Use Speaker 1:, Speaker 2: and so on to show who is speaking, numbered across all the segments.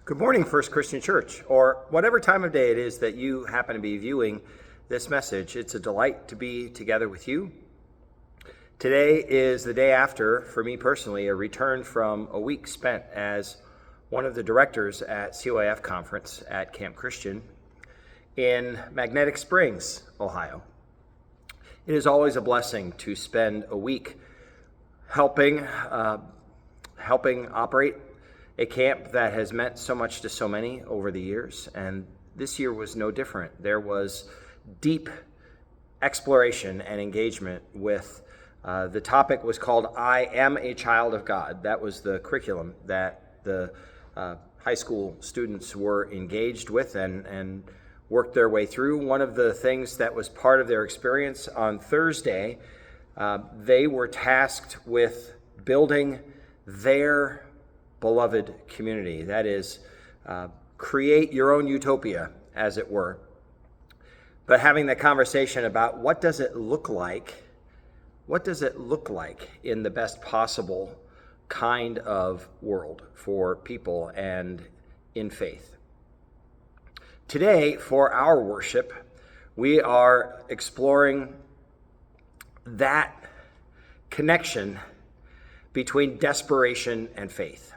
Speaker 1: Good morning, First Christian Church, or whatever time of day it is that you happen to be viewing this message. It's a delight to be together with you. Today is the day after, for me personally, a return from a week spent as one of the directors at CYF conference at Camp Christian in Magnetic Springs, Ohio. It is always a blessing to spend a week helping operate a camp that has meant so much to so many over the years, and this year was no different. There was deep exploration and engagement with the topic was called I Am a Child of God. That was the curriculum that the high school students were engaged with and worked their way through. One of the things that was part of their experience on Thursday, they were tasked with building their beloved community. That is, create your own utopia, as it were. But having the conversation about what does it look like? What does it look like in the best possible kind of world for people and in faith? Today, for our worship, we are exploring that connection between desperation and faith.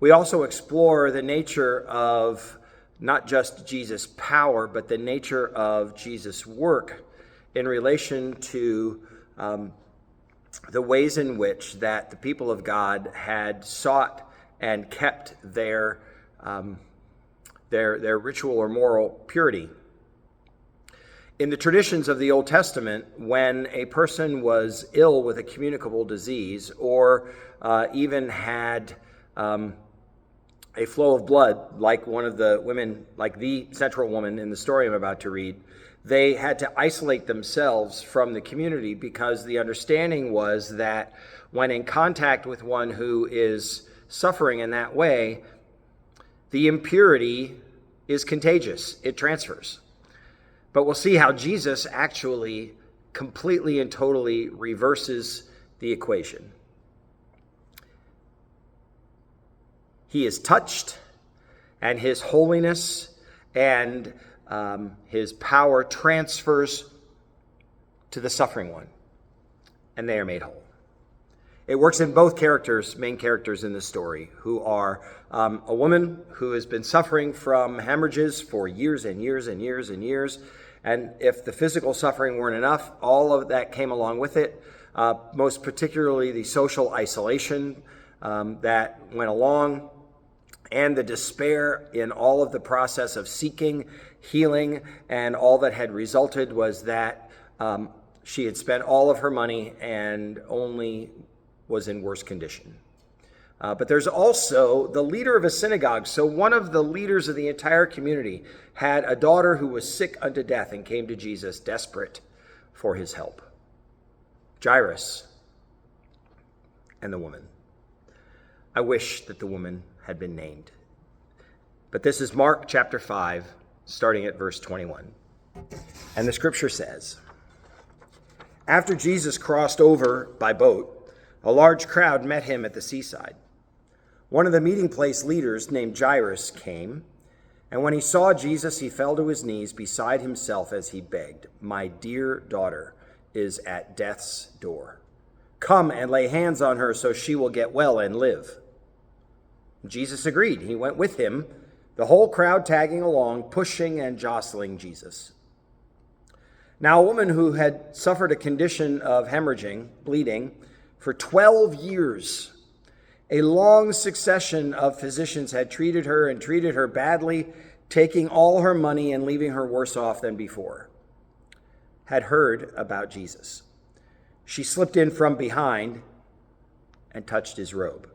Speaker 1: We also explore the nature of not just Jesus' power, but the nature of Jesus' work in relation to the ways in which that the people of God had sought and kept their ritual or moral purity. In the traditions of the Old Testament, when a person was ill with a communicable disease or even had a flow of blood, like one of the women, like the central woman in the story I'm about to read, they had to isolate themselves from the community because the understanding was that when in contact with one who is suffering in that way, the impurity is contagious. It transfers. But we'll see how Jesus actually completely and totally reverses the equation. He is touched, and his holiness and his power transfers to the suffering one, and they are made whole. It works in both main characters in the story, who are a woman who has been suffering from hemorrhages for years and years and years and years, and if the physical suffering weren't enough, all of that came along with it, most particularly the social isolation that went along, and the despair in all of the process of seeking healing, and all that had resulted was that she had spent all of her money and only was in worse condition. But there's also the leader of a synagogue. So one of the leaders of the entire community had a daughter who was sick unto death and came to Jesus desperate for his help. Jairus and the woman. I wish that the woman had been named. But this is Mark chapter 5, starting at verse 21. And the scripture says, after Jesus crossed over by boat, a large crowd met him at the seaside. One of the meeting place leaders named Jairus came, and when he saw Jesus, he fell to his knees beside himself as he begged, my dear daughter is at death's door. Come and lay hands on her so she will get well and live. Jesus agreed. He went with him, the whole crowd tagging along, pushing and jostling Jesus. Now, a woman who had suffered a condition of hemorrhaging, bleeding, for 12 years, a long succession of physicians had treated her badly, taking all her money and leaving her worse off than before, had heard about Jesus. She slipped in from behind and touched his robe.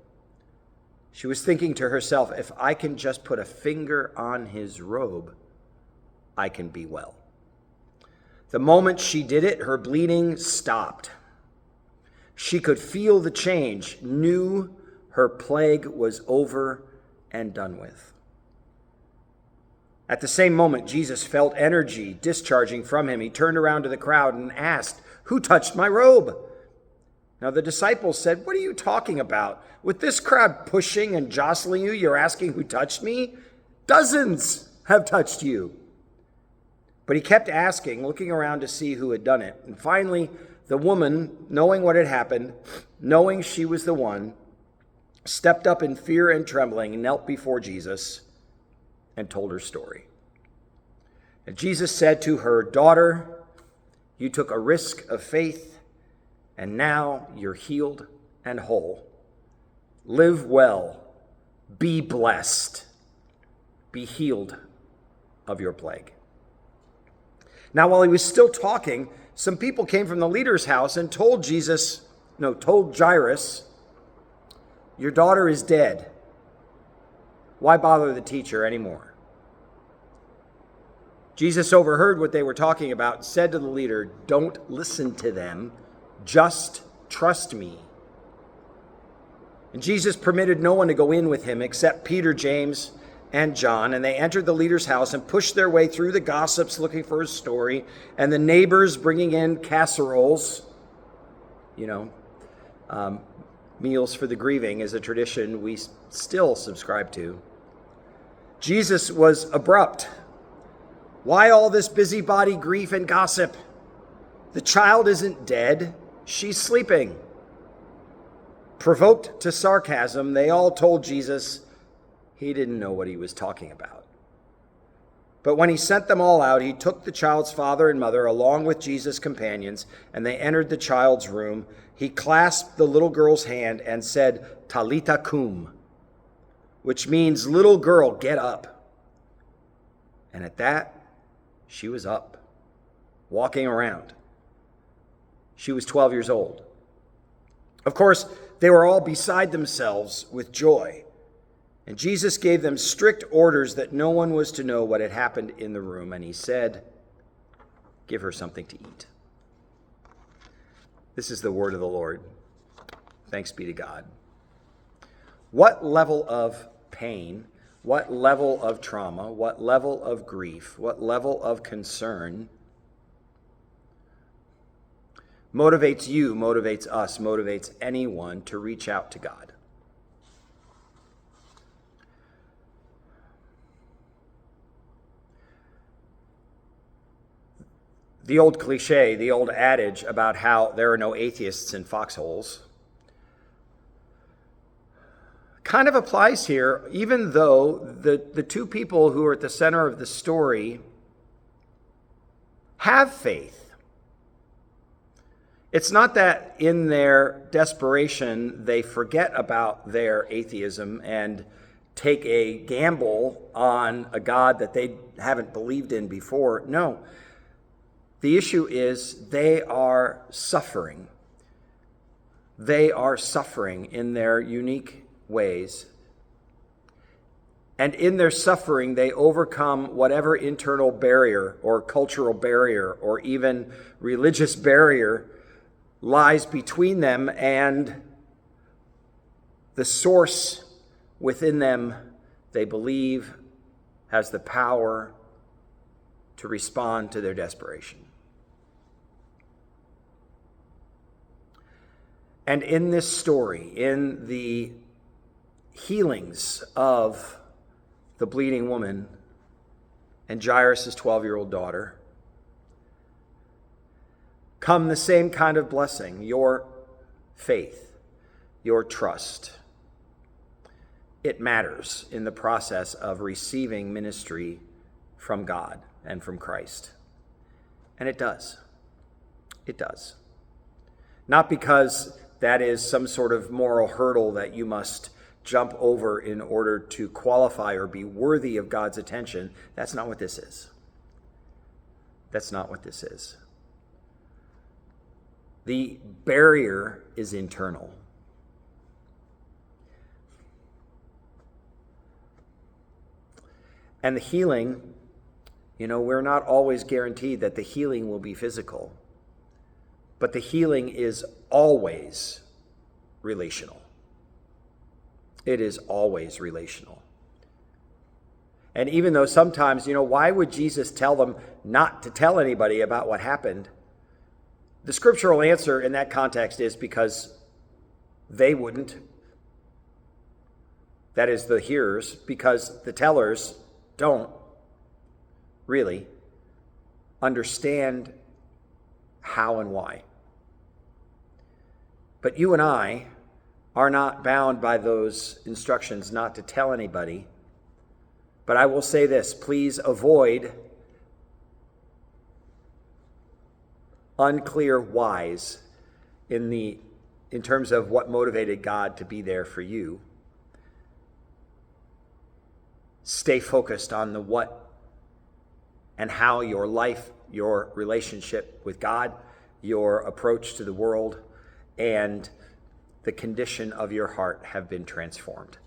Speaker 1: She was thinking to herself, if I can just put a finger on his robe, I can be well. The moment she did it, her bleeding stopped. She could feel the change, knew her plague was over and done with. At the same moment, Jesus felt energy discharging from him. He turned around to the crowd and asked, who touched my robe? Now the disciples said, "What are you talking about? With this crowd pushing and jostling you, you're asking who touched me? Dozens have touched you." But he kept asking, looking around to see who had done it. And finally, the woman, knowing what had happened, knowing she was the one, stepped up in fear and trembling, knelt before Jesus, and told her story. And Jesus said to her, "Daughter, you took a risk of faith, and now you're healed and whole. Live well, be blessed, be healed of your plague." Now, while he was still talking, some people came from the leader's house and told Jairus, "Your daughter is dead. Why bother the teacher anymore?" Jesus overheard what they were talking about and said to the leader, "Don't listen to them, just trust me." And Jesus permitted no one to go in with him except Peter, James, and John, and they entered the leader's house and pushed their way through the gossips looking for his story, and the neighbors bringing in casseroles. Meals for the grieving is a tradition we still subscribe to. Jesus was abrupt. "Why all this busybody grief and gossip? The child isn't dead, she's sleeping." Provoked to sarcasm, they all told Jesus he didn't know what he was talking about. But when he sent them all out, he took the child's father and mother along with Jesus' companions, and they entered the child's room. He clasped the little girl's hand and said, "Talitha cum," which means, "Little girl, get up." And at that, she was up, walking around. She was 12 years old. Of course, they were all beside themselves with joy. And Jesus gave them strict orders that no one was to know what had happened in the room. And he said, "Give her something to eat." This is the word of the Lord. Thanks be to God. What level of pain, what level of trauma, what level of grief, what level of concern motivates you, motivates us, motivates anyone to reach out to God? The old cliche, the old adage about how there are no atheists in foxholes kind of applies here, even though the two people who are at the center of the story have faith. It's not that in their desperation they forget about their atheism and take a gamble on a God that they haven't believed in before. No. The issue is they are suffering. They are suffering in their unique ways. And in their suffering, they overcome whatever internal barrier or cultural barrier or even religious barrier lies between them and the source within them they believe has the power to respond to their desperation. And in this story, in the healings of the bleeding woman and Jairus' 12-year-old daughter, come the same kind of blessing, your faith, your trust. It matters in the process of receiving ministry from God and from Christ. And it does. It does. Not because that is some sort of moral hurdle that you must jump over in order to qualify or be worthy of God's attention. That's not what this is. That's not what this is. The barrier is internal. And the healing, we're not always guaranteed that the healing will be physical. But the healing is always relational. It is always relational. And even though sometimes, why would Jesus tell them not to tell anybody about what happened? The scriptural answer in that context is because they wouldn't. That is, the hearers, because the tellers don't really understand how and why. But you and I are not bound by those instructions not to tell anybody. But I will say this, please avoid unclear whys in terms of what motivated God to be there for you. Stay focused on the what and how your life, your relationship with God, your approach to the world, and the condition of your heart have been transformed.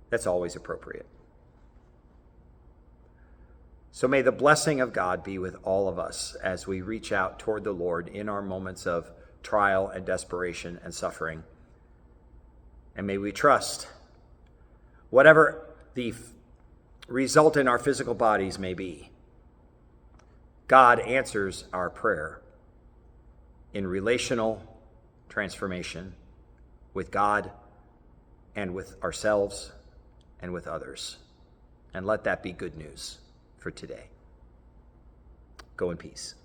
Speaker 1: That's always appropriate. So may the blessing of God be with all of us as we reach out toward the Lord in our moments of trial and desperation and suffering. And may we trust, whatever the result in our physical bodies may be, God answers our prayer in relational transformation with God and with ourselves and with others. And let that be good news for today. Go in peace.